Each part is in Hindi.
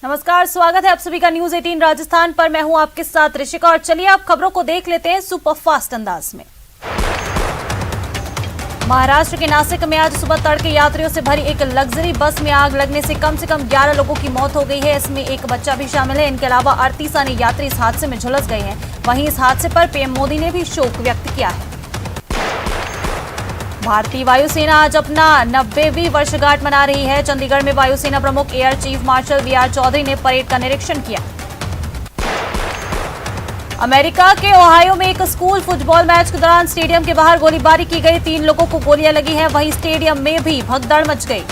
नमस्कार, स्वागत है आप सभी का न्यूज 18 राजस्थान पर। मैं हूं आपके साथ ऋषिका और चलिए आप खबरों को देख लेते हैं सुपरफास्ट अंदाज में। महाराष्ट्र के नासिक में आज सुबह तड़के यात्रियों से भरी एक लग्जरी बस में आग लगने से कम 11 लोगों की मौत हो गई है। इसमें एक बच्चा भी शामिल है। इनके अलावा 38 अन्य यात्री इस हादसे में झुलस गए हैं। वहीं इस हादसे पर पीएम मोदी ने भी शोक व्यक्त किया है। भारतीय वायुसेना आज अपना 90वीं वर्षगांठ मना रही है। चंडीगढ़ में वायुसेना प्रमुख air chief marshal VR Chaudhary ने परेड का निरीक्षण किया। अमेरिका के ओहायो में एक स्कूल फुटबॉल मैच के दौरान स्टेडियम के बाहर गोलीबारी की गई। 3 लोगों को गोलियां लगी हैं। वहीं स्टेडियम में भी भगदड़ मच गई।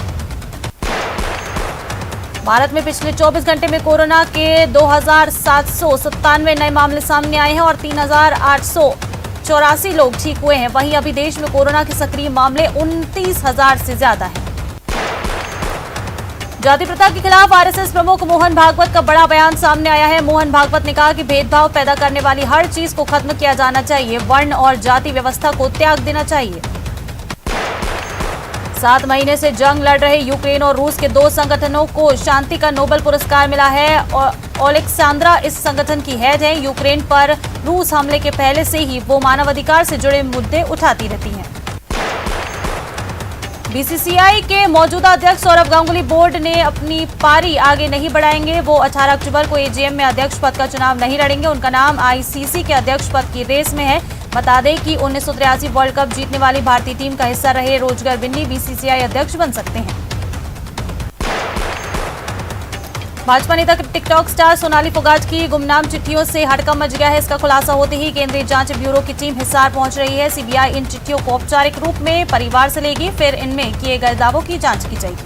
भारत में पिछले 24 घंटे में कोरोना के 2797 नए मामले सामने आए हैं और 3884 लोग ठीक हुए हैं। वहीं अभी देश में कोरोना के सक्रिय मामले 29,000 से ज्यादा हैं। जाति प्रथा के खिलाफ आरएसएस प्रमुख मोहन भागवत का बड़ा बयान सामने आया है। मोहन भागवत ने कहा कि भेदभाव पैदा करने वाली हर चीज को खत्म किया जाना चाहिए। वर्ण और जाति व्यवस्था को त्याग देना चाहिए। 7 महीने से जंग लड़ रहे यूक्रेन और रूस के 2 संगठनों को शांति का नोबेल पुरस्कार मिला है। ओलेक्सांद्रा इस संगठन की हेड है। यूक्रेन पर रूस हमले के पहले से ही वो मानवाधिकार से जुड़े मुद्दे उठाती रहती हैं। बीसीसीआई के मौजूदा अध्यक्ष सौरव गांगुली बोर्ड ने अपनी पारी आगे नहीं बढ़ाएंगे। वो 18 अक्टूबर को एजीएम में अध्यक्ष पद का चुनाव नहीं लड़ेंगे। उनका नाम आईसीसी के अध्यक्ष पद की रेस में है। बता दें कि 1983 वर्ल्ड कप जीतने वाली भारतीय टीम का हिस्सा रहे रोजगर बिन्नी बीसीसीआई अध्यक्ष बन सकते हैं। भाजपा नेता टिकटॉक स्टार सोनाली फोगाट की गुमनाम चिट्ठियों से हड़कंप मच गया है। इसका खुलासा होते ही केंद्रीय जांच ब्यूरो की टीम हिसार पहुंच रही है। सीबीआई इन चिट्ठियों को औपचारिक रूप में परिवार से लेगी, फिर इनमें किए गए दावों की जांच की जाएगी।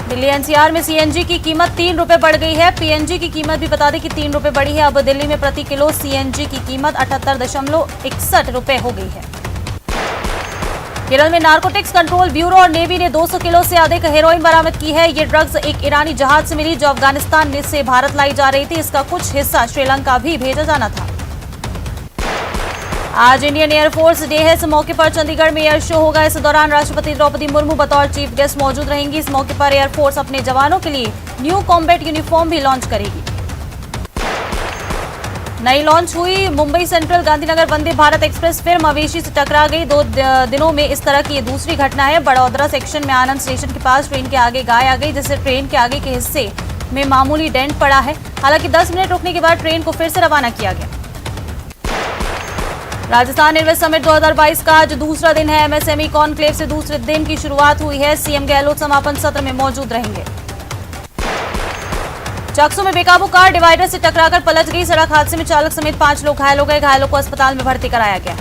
दिल्ली एनसीआर में सीएनजी की कीमत 3 रुपए बढ़ गई है। पीएनजी की कीमत भी बता दें कि 3 रुपए बढ़ी है। अब दिल्ली में प्रति किलो सीएनजी की कीमत 78.61 रुपए हो गई है। केरल में नार्कोटिक्स कंट्रोल ब्यूरो और नेवी ने 200 किलो से अधिक हेरोइन बरामद की है। ये ड्रग्स एक ईरानी जहाज से मिली जो अफगानिस्तान से भारत लाई जा रही थी। इसका कुछ हिस्सा श्रीलंका भी भेजा जाना था। आज इंडियन एयरफोर्स डे है। इस मौके पर चंडीगढ़ में एयर शो होगा। इस दौरान राष्ट्रपति द्रौपदी मुर्मू बतौर चीफ गेस्ट मौजूद रहेंगी। इस मौके पर एयरफोर्स अपने जवानों के लिए न्यू कॉम्बैट यूनिफॉर्म भी लॉन्च करेगी। नई लॉन्च हुई मुंबई सेंट्रल गांधीनगर वंदे भारत एक्सप्रेस फिर मवेशी से टकरा गई। 2 दिनों में इस तरह की ये दूसरी घटना है। बड़ौदरा सेक्शन में आनंद स्टेशन के पास ट्रेन के आगे गाय आ गई, जिससे ट्रेन के आगे के हिस्से में मामूली डेंट पड़ा है। हालांकि 10 मिनट रुकने के बाद ट्रेन को फिर से रवाना किया गया। राजस्थान इन्वेस्ट समिट 2022 का आज दूसरा दिन है। एमएसएमई कॉन्क्लेव से दूसरे दिन की शुरुआत हुई है। सीएम गहलोत समापन सत्र में मौजूद रहेंगे। चक्सू में बेकाबू कार डिवाइडर से टकराकर पलट गई। सड़क हादसे में चालक समेत 5 लोग घायल हो गए। घायलों को अस्पताल में भर्ती कराया गया।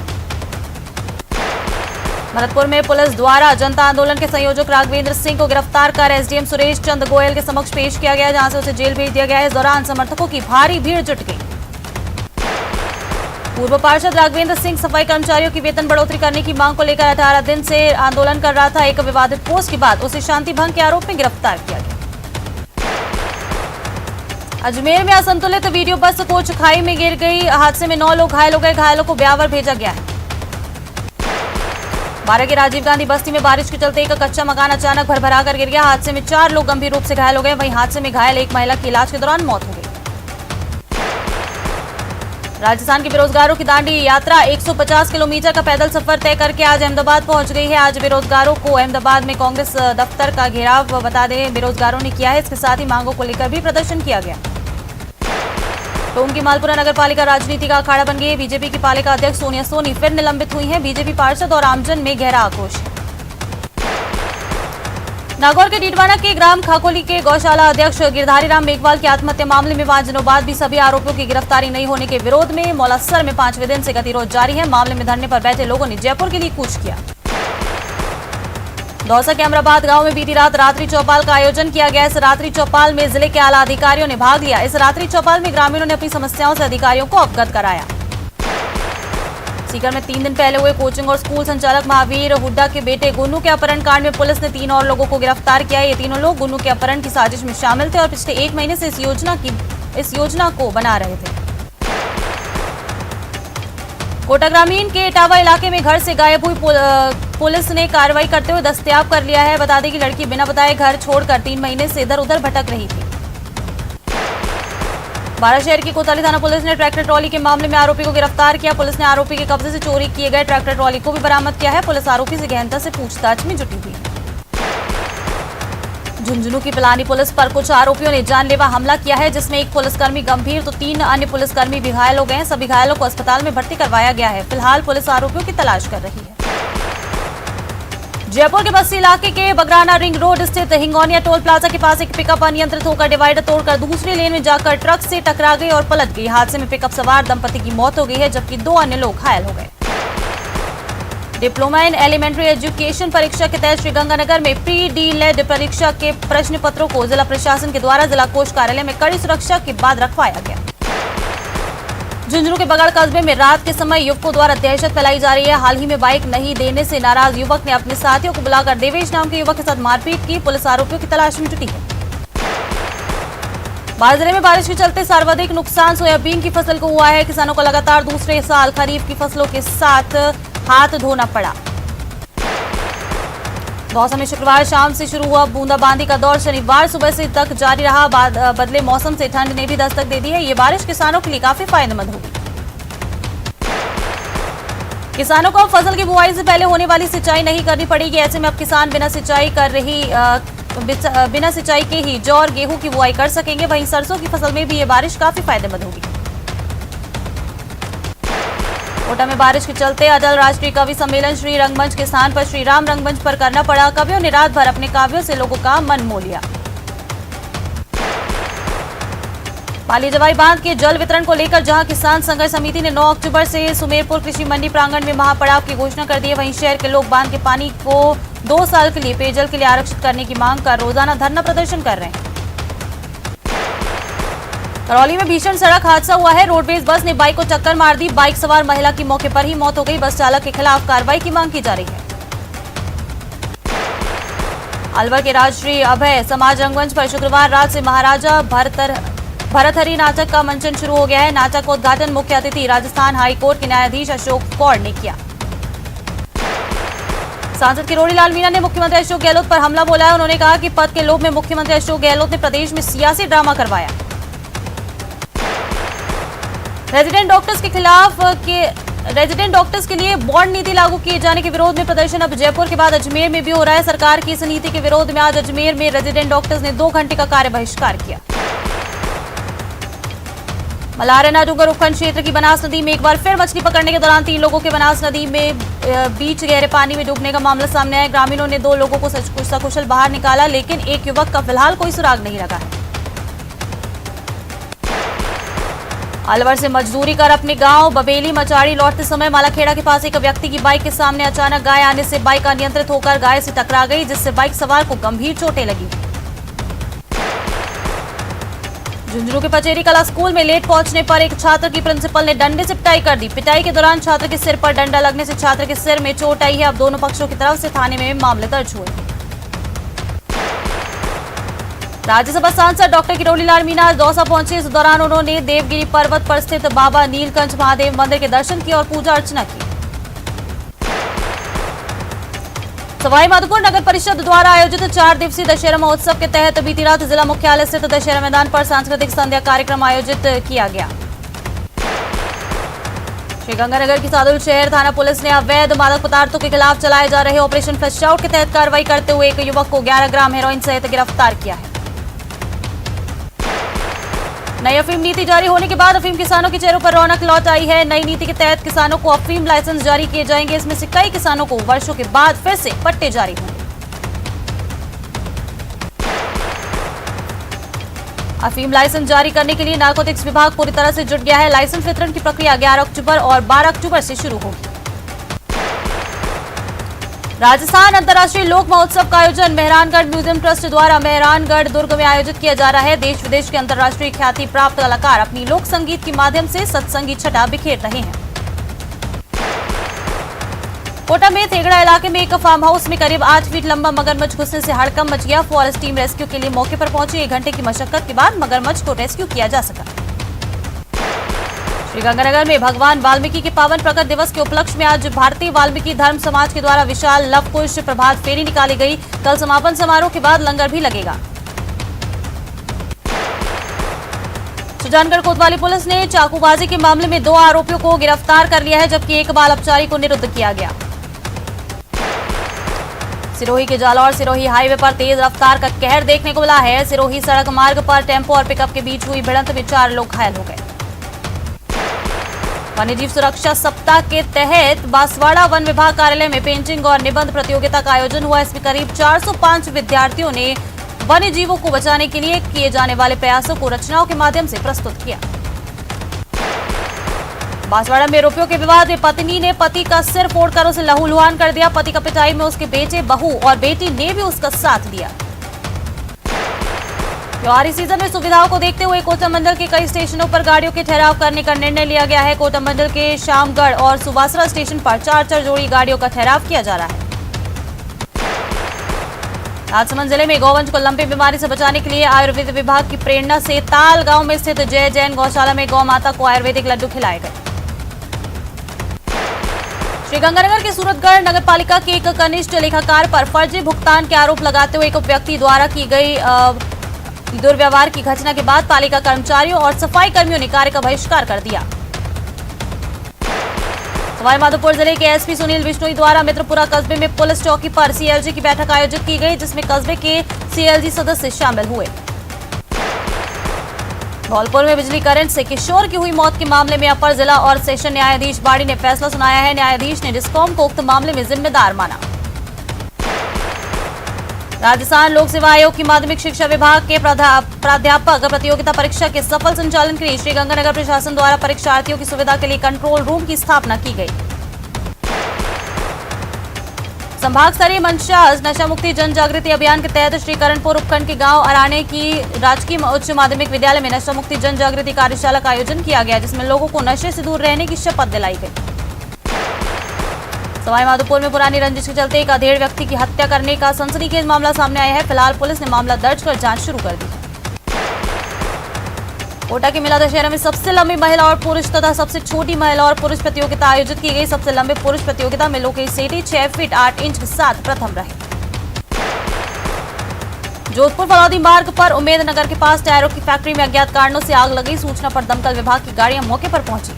भरतपुर में पुलिस द्वारा जनता आंदोलन के संयोजक राघवेंद्र सिंह को गिरफ्तार कर एसडीएम सुरेश चंद गोयल के समक्ष पेश किया गया, जहां से उसे जेल भेज दिया गया। इस दौरान समर्थकों की भारी भीड़ जुट गई। पूर्व पार्षद राघवेंद्र सिंह सफाई कर्मचारियों की वेतन बढ़ोतरी करने की मांग को लेकर 18 दिन से आंदोलन कर रहा था। एक विवादित पोस्ट के बाद उसे शांति भंग के आरोप में गिरफ्तार किया गया। अजमेर में असंतुलित वीडियो बस कोच खाई में गिर गई। हादसे में 9 लोग घायल हो गए। घायलों को ब्यावर भेजा गया है। 12 के राजीव गांधी बस्ती में बारिश के चलते एक कच्चा मकान अचानक भरभरा कर गिर गया। हादसे में 4 लोग गंभीर रूप से घायल हो गए। वहीं हादसे में घायल एक महिला की इलाज के दौरान मौत हो गई। राजस्थान के बेरोजगारों की दांडी यात्रा 150 किलोमीटर का पैदल सफर तय करके आज अहमदाबाद पहुंच गई है। आज बेरोजगारों को अहमदाबाद में कांग्रेस दफ्तर का घेराव बता दें बेरोजगारों ने किया है। इसके साथ ही मांगों को लेकर भी प्रदर्शन किया गया। टोंक की मालपुरा नगर पालिका राजनीति का अखाड़ा बन गई। बीजेपी की पालिका अध्यक्ष सोनिया सोनी फिर निलंबित हुई हैं। बीजेपी पार्षद और आमजन में गहरा आक्रोश। नागौर के डीडवाना के ग्राम खाकोली के गौशाला अध्यक्ष गिरधारी राम मेघवाल की आत्महत्या मामले में 5 दिनों बाद भी सभी आरोपियों की गिरफ्तारी नहीं होने के विरोध में मौलासर में 5वें दिन से गतिरोध जारी है। मामले में धरने पर बैठे लोगों ने जयपुर के लिए कूच किया। दौसा के अमराबाद गांव में बीती रात रात्रि चौपाल का आयोजन किया गया। इस रात्रि चौपाल में जिले के आला अधिकारियों ने भाग लिया। इस रात्रि चौपाल में ग्रामीणों ने अपनी समस्याओं से अधिकारियों को अवगत कराया। सीकर में 3 दिन पहले हुए कोचिंग और स्कूल संचालक महावीर हुड्डा के बेटे गुन्नू के अपहरण कांड में पुलिस ने 3 और लोगों को गिरफ्तार किया। ये तीनों लोग गुन्नू के अपहरण की साजिश में शामिल थे और पिछले 1 महीने से इस योजना को बना रहे थे। कोटा ग्रामीण के इटावा इलाके में घर से गायब हुई पुलिस ने कार्रवाई करते हुए दस्तयाब कर लिया है। बता दें कि लड़की बिना बताए घर छोड़कर 3 महीने से इधर उधर भटक रही थी। बारा शहर की कोतवाली थाना पुलिस ने ट्रैक्टर ट्रॉली के मामले में आरोपी को गिरफ्तार किया। पुलिस ने आरोपी के कब्जे से चोरी किए गए ट्रैक्टर ट्रॉली को भी बरामद किया है। पुलिस आरोपी से गहनता से पूछताछ में जुटी हुई है। झुंझुनू की पिलानी पुलिस पर कुछ आरोपियों ने जानलेवा हमला किया है, जिसमें एक पुलिसकर्मी गंभीर तो 3 अन्य पुलिसकर्मी भी घायल हो गए हैं। सभी घायलों को अस्पताल में भर्ती करवाया गया है। फिलहाल पुलिस आरोपियों की तलाश कर रही है। जयपुर के बस्ती इलाके के बगराना रिंग रोड स्थित हिंगोनिया टोल प्लाजा के पास एक पिकअप अनियंत्रित होकर डिवाइडर तोड़कर दूसरी लेन में जाकर ट्रक से टकरा गई और पलट गई। हादसे में पिकअप सवार दंपति की मौत हो गई है, जबकि 2 अन्य लोग घायल हो गए। डिप्लोमा इन एलिमेंट्री एजुकेशन परीक्षा के तहत श्रीगंगानगर में प्री डी लेड परीक्षा के प्रश्न पत्रों को जिला प्रशासन के द्वारा जिला कोष कार्यालय में कड़ी सुरक्षा के बाद रखवाया गया। झुंझुनू के बगड़ कस्बे में रात के समय युवकों द्वारा दहशत फैलाई जा रही है। हाल ही में बाइक नहीं देने से नाराज युवक ने अपने साथियों को बुलाकर देवेश नाम के युवक के साथ मारपीट की। पुलिस आरोपियों की तलाश में जुटी है। बाढ़ जिले में बारिश के चलते सर्वाधिक नुकसान सोयाबीन की फसल को हुआ है। किसानों को लगातार दूसरे साल खरीफ की फसलों के साथ हाथ धोना पड़ा। मौसम में शुक्रवार शाम से शुरू हुआ बूंदाबांदी का दौर शनिवार सुबह से तक जारी रहा। बदले मौसम से ठंड ने भी दस्तक दे दी है। ये बारिश किसानों के लिए काफी फायदेमंद होगी। किसानों को अब फसल की बुआई से पहले होने वाली सिंचाई नहीं करनी पड़ेगी। ऐसे में अब किसान बिना सिंचाई के ही जौ और गेहूं की बुआई कर सकेंगे। वहीं सरसों की फसल में भी ये बारिश काफी फायदेमंद होगी। कोटा में बारिश के चलते अटल राष्ट्रीय कवि सम्मेलन श्री रंगमंच के स्थान पर श्री राम रंगमंच पर करना पड़ा। कवियों ने रात भर अपने काव्यों से लोगों का मन मोह लिया। पाली जवाई बांध के जल वितरण को लेकर जहां किसान संघर्ष समिति ने 9 अक्टूबर से सुमेरपुर कृषि मंडी प्रांगण में महापड़ाव की घोषणा कर दी है, वहीं शहर के लोग बांध के पानी को 2 साल के लिए पेयजल के लिए आरक्षित करने की मांग कर रोजाना धरना प्रदर्शन कर रहे हैं। करौली में भीषण सड़क हादसा हुआ है। रोडवेज बस ने बाइक को टक्कर मार दी। बाइक सवार महिला की मौके पर ही मौत हो गई। बस चालक के खिलाफ कार्रवाई की मांग की जा रही है। अलवर के राजश्री अभय समाज रंगमंच पर शुक्रवार रात से महाराजा भरथरी नाटक का मंचन शुरू हो गया है। नाटक का उद्घाटन मुख्य अतिथि राजस्थान हाईकोर्ट के न्यायाधीश अशोक कौर ने किया। सांसद किरोड़ी लाल मीणा ने मुख्यमंत्री अशोक गहलोत पर हमला बोला है। उन्होंने कहा कि पद के लोभ में मुख्यमंत्री अशोक गहलोत ने प्रदेश में सियासी ड्रामा करवाया। रेजिडेंट डॉक्टर्स के लिए बॉन्ड नीति लागू किए जाने के विरोध में प्रदर्शन अब जयपुर के बाद अजमेर में भी हो रहा है। सरकार की इस नीति के विरोध में आज अजमेर में रेजिडेंट डॉक्टर्स ने 2 घंटे का कार्य बहिष्कार किया। मलारना डूंगर उपखंड क्षेत्र की बनास नदी में एक बार फिर मछली पकड़ने के दौरान 3 लोगों के बनास नदी में बीच गहरे पानी में डूबने का मामला सामने आया। ग्रामीणों ने 2 लोगों को सकुशल बाहर निकाला, लेकिन एक युवक का फिलहाल कोई सुराग नहीं लगा है। अलवर से मजदूरी कर अपने गांव बबेली मचाड़ी लौटते समय मालाखेड़ा के पास एक व्यक्ति की बाइक के सामने अचानक गाय आने से बाइक अनियंत्रित होकर गाय से टकरा गई, जिससे बाइक सवार को गंभीर चोटें लगी। झुंझुनू के पचेरी कला स्कूल में लेट पहुंचने पर एक छात्र की प्रिंसिपल ने डंडे से पिटाई कर दी। पिटाई के दौरान छात्र के सिर पर डंडा लगने से छात्र के सिर में चोट आई है। अब दोनों पक्षों की तरफ से थाने में मामले दर्ज हुए। राज्यसभा सांसद डॉक्टर किरोड़ी लाल मीणा आज दौसा पहुंचे। इस दौरान उन्होंने देवगिरी पर्वत पर स्थित बाबा नीलकंठ महादेव मंदिर के दर्शन किए और पूजा अर्चना की। सवाईमाधोपुर नगर परिषद द्वारा आयोजित 4 दिवसीय दशहरा महोत्सव के तहत बीती रात जिला मुख्यालय स्थित दशहरा मैदान पर सांस्कृतिक संध्या कार्यक्रम आयोजित किया गया। श्रीगंगानगर की सादुल शहर थाना पुलिस ने अवैध मादक पदार्थों के खिलाफ चलाए जा रहे ऑपरेशन फ्लश आउट के तहत कार्रवाई करते हुए एक युवक को 11 ग्राम हेरोइन सहित गिरफ्तार किया है। नई अफीम नीति जारी होने के बाद अफीम किसानों के चेहरों पर रौनक लौट आई है। नई नीति के तहत किसानों को अफीम लाइसेंस जारी किए जाएंगे। इसमें से कई किसानों को वर्षों के बाद फिर से पट्टे जारी होंगे। अफीम लाइसेंस जारी करने के लिए नारकोटिक्स विभाग पूरी तरह से जुट गया है। लाइसेंस वितरण की प्रक्रिया 11 अक्टूबर और 12 अक्टूबर से शुरू होगी। राजस्थान अंतर्राष्ट्रीय लोक महोत्सव का आयोजन मेहरानगढ़ म्यूजियम ट्रस्ट द्वारा मेहरानगढ़ दुर्ग में आयोजित किया जा रहा है। देश विदेश के अंतर्राष्ट्रीय ख्याति प्राप्त कलाकार अपनी लोक संगीत के माध्यम से सत्संगी छटा बिखेर रहे हैं। कोटा में थेगड़ा इलाके में एक फार्म हाउस में करीब 8 फीट लंबा मगरमच्छ घुसने से हड़कंप मच गया। फॉरेस्ट टीम रेस्क्यू के लिए मौके पर पहुंची। 1 घंटे की मशक्कत के बाद मगरमच्छ को रेस्क्यू किया जा सका। श्रीगंगानगर में भगवान वाल्मीकि के पावन प्रकट दिवस के उपलक्ष्य में आज भारतीय वाल्मीकि धर्म समाज के द्वारा विशाल लव कुश प्रभात फेरी निकाली गई। कल समापन समारोह के बाद लंगर भी लगेगा। सुजानगढ़ कोतवाली पुलिस ने चाकूबाजी के मामले में 2 आरोपियों को गिरफ्तार कर लिया है, जबकि एक बाल अपचारी को निरुद्ध किया गया। सिरोही के जालौर सिरोही हाईवे पर तेज रफ्तार का कहर देखने को मिला है। सिरोही सड़क मार्ग पर टेम्पो और पिकअप के बीच हुई भिड़ंत में 4 लोग घायल हो गए। वन्यजीव सुरक्षा सप्ताह के तहत बांसवाड़ा वन विभाग कार्यालय में पेंटिंग और निबंध प्रतियोगिता का आयोजन हुआ। इसमें करीब 405 विद्यार्थियों ने वन्य जीवों को बचाने के लिए किए जाने वाले प्रयासों को रचनाओं के माध्यम से प्रस्तुत किया। बांसवाड़ा में आरोपियों के विवाद में पत्नी ने पति का सिर फोड़कर उसे लहूलुहान कर दिया। पति का पिटाई में उसके बेटे, बहू और बेटी ने भी उसका साथ दिया। त्योहारी सीजन में सुविधाओं को देखते हुए कोटा मंडल के कई स्टेशनों पर गाड़ियों के ठहराव करने का निर्णय लिया गया है। कोटा मंडल के शामगढ़ और सुबासरा स्टेशन पर 4 जोड़ी गाड़ियों का ठहराव किया जा रहा है। राजसमंद जिले में गौवंश को लंपी बीमारी से बचाने के लिए आयुर्वेद विभाग की प्रेरणा से ताल गांव में स्थित जय जैन गौशाला में गौ माता को आयुर्वेदिक लड्डू खिलाए गए। श्रीगंगानगर के सूरतगढ़ नगर पालिका के एक कनिष्ठ लेखाकार पर फर्जी भुगतान के आरोप लगाते हुए एक व्यक्ति द्वारा की गई दुर्व्यवहार की घटना के बाद पालिका कर्मचारियों और सफाई कर्मियों ने कार्य का बहिष्कार कर दिया। सवाईमाधोपुर जिले के एसपी सुनील बिश्नोई द्वारा मित्रपुरा कस्बे में पुलिस चौकी पर सीएलजी की बैठक आयोजित की गई, जिसमें कस्बे के सीएलजी सदस्य शामिल हुए। धौलपुर में बिजली करंट से किशोर की हुई मौत के मामले में अपर जिला और सेशन न्यायाधीश बाड़ी ने फैसला सुनाया है। न्यायाधीश ने डिस्कॉम को उक्त मामले में जिम्मेदार माना। राजस्थान लोक सेवा आयोग की माध्यमिक शिक्षा विभाग के प्राध्यापक प्रतियोगिता परीक्षा के सफल संचालन के लिए श्रीगंगानगर प्रशासन द्वारा परीक्षार्थियों की सुविधा के लिए कंट्रोल रूम की स्थापना की गई। संभाग स्तरीय मंशाज नशा मुक्ति जन जागृति अभियान के तहत श्रीकरणपुर उपखंड के गांव अराने की राजकीय उच्च माध्यमिक विद्यालय में नशा मुक्ति जन जागृति कार्यशाला का आयोजन किया गया, जिसमें लोगों को नशे से दूर रहने की शपथ दिलाई गई। सवाईमाधोपुर में पुरानी रंजिश के चलते एक अधेड़ व्यक्ति की हत्या करने का सनसनीखेज मामला सामने आया है। फिलहाल पुलिस ने मामला दर्ज कर जांच शुरू कर दी है। कोटा के मेला दशहरा में सबसे लंबी महिला और पुरुष तथा सबसे छोटी महिला और पुरुष प्रतियोगिता आयोजित की गई। सबसे लंबे पुरुष प्रतियोगिता में लोकेश सेठी 6 फीट 8 इंच के साथ प्रथम रहे। जोधपुर फलौदी मार्ग पर उम्मेद नगर के पास टायरों की फैक्ट्री में अज्ञात कारणों से आग लगी। सूचना पर दमकल विभाग की गाड़ियां मौके पर पहुंची।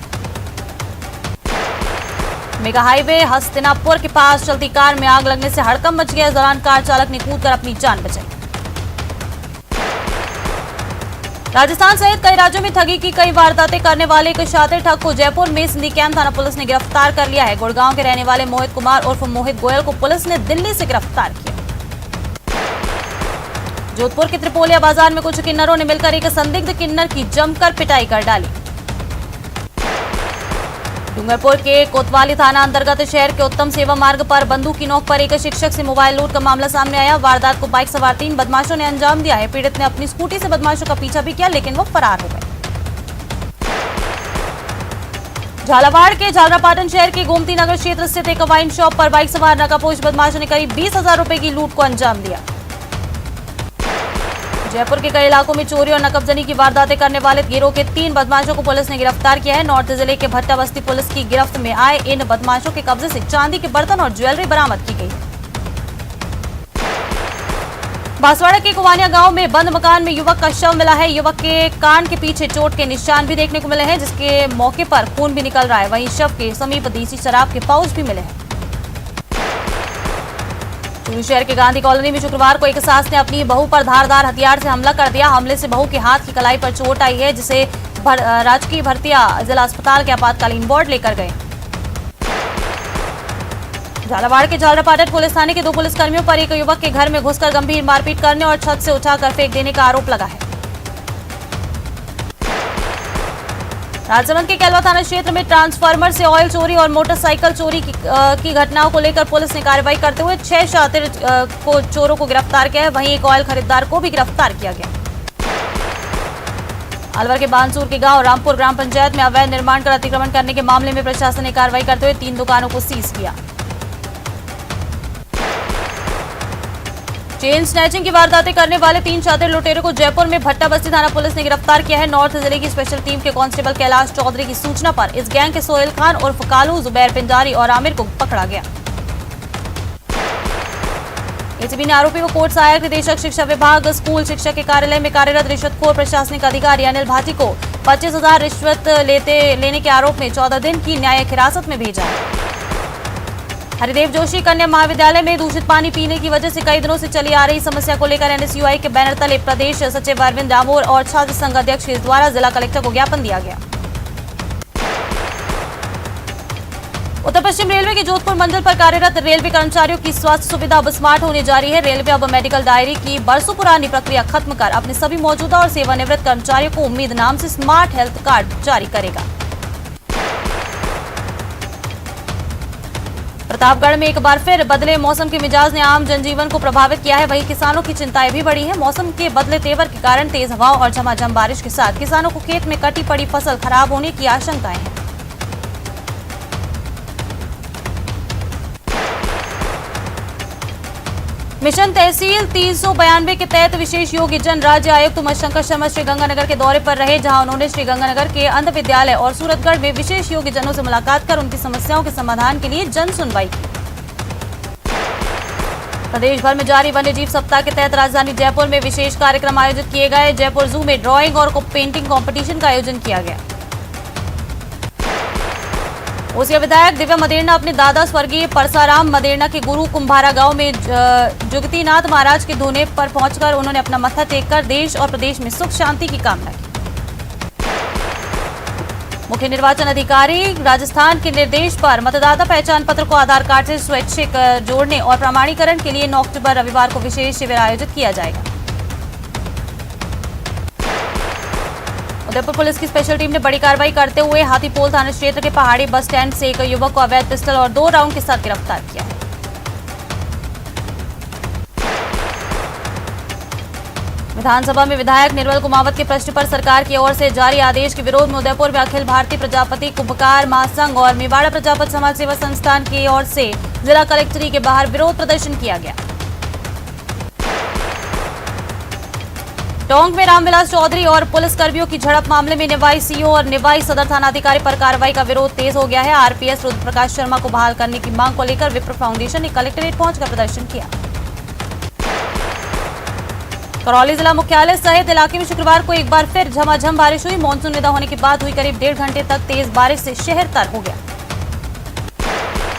मेगा हाईवे हस्तिनापुर के पास चलती कार में आग लगने से हड़कंप मच गया। इस दौरान कार चालक ने कूदकर अपनी जान बचाई। राजस्थान सहित कई राज्यों में ठगी की कई वारदातें करने वाले एक शातिर ठग को जयपुर में सिंधी कैंप थाना पुलिस ने गिरफ्तार कर लिया है। गुड़गांव के रहने वाले मोहित कुमार उर्फ मोहित गोयल को पुलिस ने दिल्ली से गिरफ्तार किया। जोधपुर के त्रिपोलिया बाजार में कुछ किन्नरों ने मिलकर एक संदिग्ध किन्नर की जमकर पिटाई कर डाली। डूंगरपुर के कोतवाली थाना अंतर्गत शहर के उत्तम सेवा मार्ग पर बंदूक की नोक पर एक शिक्षक से मोबाइल लूट का मामला सामने आया। वारदात को बाइक सवार 3 बदमाशों ने अंजाम दिया है। पीड़ित ने अपनी स्कूटी से बदमाशों का पीछा भी किया, लेकिन वो फरार हो गए। झालावाड़ के झालरापाटन शहर के गोमती नगर क्षेत्र स्थित एक वाइन शॉप पर बाइक सवार नकाबपोश बदमाशों ने करीब 20,000 रुपए की लूट को अंजाम दिया। जयपुर के कई इलाकों में चोरी और नकबजनी की वारदातें करने वाले गिरोह के 3 बदमाशों को पुलिस ने गिरफ्तार किया है। नॉर्थ जिले के भट्टा बस्ती पुलिस की गिरफ्त में आए इन बदमाशों के कब्जे से चांदी के बर्तन और ज्वेलरी बरामद की गई है। बांसवाड़ा के कुवानिया गांव में बंद मकान में युवक का शव मिला है। युवक के कान के पीछे चोट के निशान भी देखने को मिले हैं, जिसके मौके पर खून भी निकल रहा है। वहीं शव के समीप देसी शराब के पाउच भी मिले हैं। चूरू शहर के गांधी कॉलोनी में शुक्रवार को एक सास ने अपनी बहू पर धारदार हथियार से हमला कर दिया। हमले से बहू के हाथ की कलाई पर चोट आई है, जिसे राजकीय भरतिया जिला अस्पताल के आपातकालीन वार्ड लेकर गए। झालावाड़ के झालरापाटन पुलिस थाने के 2 पुलिसकर्मियों पर एक युवक के घर में घुसकर गंभीर मारपीट करने और छत से उठाकर फेंक देने का आरोप लगा है। राजसमंद के कैलवा थाना क्षेत्र में ट्रांसफार्मर से ऑयल चोरी और मोटरसाइकिल चोरी की घटनाओं को लेकर पुलिस ने कार्रवाई करते हुए 6 शातिर चोरों को गिरफ्तार किया है। वहीं एक ऑयल खरीदार को भी गिरफ्तार किया गया। अलवर के बानसूर के गांव रामपुर ग्राम पंचायत में अवैध निर्माण कर अतिक्रमण करने के मामले में प्रशासन ने कार्रवाई करते हुए 3 दुकानों को सीज किया। चेन स्नैचिंग की वारदातें करने वाले 3 शातिर लुटेरों को जयपुर में भट्टा बस्ती थाना पुलिस ने गिरफ्तार किया है। नॉर्थ जिले की स्पेशल टीम के कांस्टेबल कैलाश चौधरी की सूचना पर इस गैंग के सोहेल खान उर्फ कालू, जुबैर पिंजारी और आमिर को पकड़ा गया। एसीबी ने आरोपी को कोर्ट सहायक निदेशक शिक्षा विभाग स्कूल शिक्षा के कार्यालय में कार्यरत रिश्वतखोर प्रशासनिक अधिकारी अनिल भाटी को 25,000 रिश्वत लेने के आरोप में 14 दिन की न्यायिक हिरासत में भेजा है। हरिदेव जोशी कन्या महाविद्यालय में दूषित पानी पीने की वजह से कई दिनों से चली आ रही समस्या को लेकर एनएसयूआई के बैनर तले प्रदेश सचिव अरविंद डामोर और छात्र संघ अध्यक्ष के द्वारा जिला कलेक्टर को ज्ञापन दिया गया। उत्तर पश्चिम रेलवे के जोधपुर मंडल पर कार्यरत रेलवे कर्मचारियों की स्वास्थ्य सुविधा अब स्मार्ट होने जा रही है। रेलवे अब मेडिकल डायरी की बरसों पुरानी प्रक्रिया खत्म कर अपने सभी मौजूदा और सेवानिवृत्त कर्मचारियों को उम्मीद नाम से स्मार्ट हेल्थ कार्ड जारी करेगा। प्रतापगढ़ में एक बार फिर बदले मौसम के मिजाज ने आम जनजीवन को प्रभावित किया है। वहीं किसानों की चिंताएं भी बढ़ी हैं। मौसम के बदले तेवर के कारण तेज हवाओं और झमाझम बारिश के साथ किसानों को खेत में कटी पड़ी फसल खराब होने की आशंकाएं हैं। मिशन तहसील 392 के तहत विशेष योगी जन राज्य आयुक्त उमाशंकर शर्मा श्रीगंगानगर के दौरे पर रहे, जहां उन्होंने श्रीगंगानगर के अंध विद्यालय और सूरतगढ़ में विशेष योगी जनों से मुलाकात कर उनकी समस्याओं के समाधान के लिए जन सुनवाई की। प्रदेश भर में जारी वन्य जीव सप्ताह के तहत राजधानी जयपुर में विशेष कार्यक्रम आयोजित किए गए। जयपुर जू में ड्राइंग और पेंटिंग कॉम्पिटिशन का आयोजन किया गया। ओसिया विधायक दिव्या मदेरणा अपने दादा स्वर्गीय परसाराम मदेरणा के गुरु कुंभारा गांव में जुगतीनाथ महाराज के धोने पर पहुंचकर उन्होंने अपना मत्था टेककर देश और प्रदेश में सुख शांति की कामना की। मुख्य निर्वाचन अधिकारी राजस्थान के निर्देश पर मतदाता पहचान पत्र को आधार कार्ड से स्वैच्छिक जोड़ने और प्रमाणीकरण के लिए 9 अक्टूबर रविवार को विशेष शिविर आयोजित किया जाएगा। उदयपुर पुलिस की स्पेशल टीम ने बड़ी कार्रवाई करते हुए हाथीपोल थाना क्षेत्र के पहाड़ी बस स्टैंड से एक युवक को अवैध पिस्टल और 2 राउंड के साथ गिरफ्तार किया है। विधानसभा में विधायक निर्मल कुमावत के प्रश्न पर सरकार की ओर से जारी आदेश के विरोध में उदयपुर में अखिल भारतीय प्रजापति कुंभकार महासंघ और मेवाड़ा प्रजापति समाज सेवा संस्थान की ओर से जिला कलेक्ट्री के बाहर विरोध प्रदर्शन किया गया। टोंक में रामविलास चौधरी और पुलिसकर्मियों की झड़प मामले में निवाई सीओ और निवाई सदर थानाधिकारी पर कार्रवाई का विरोध तेज हो गया है। आरपीएस रुद्र प्रकाश शर्मा को बहाल करने की मांग को लेकर विप्र फाउंडेशन ने कलेक्ट्रेट पहुंचकर प्रदर्शन किया। करौली जिला मुख्यालय सहित इलाके में शुक्रवार को एक बार फिर झमाझम बारिश हुई। मानसून विदा होने के बाद हुई करीब 1.5 घंटे तक तेज बारिश से शहर तर हो गया।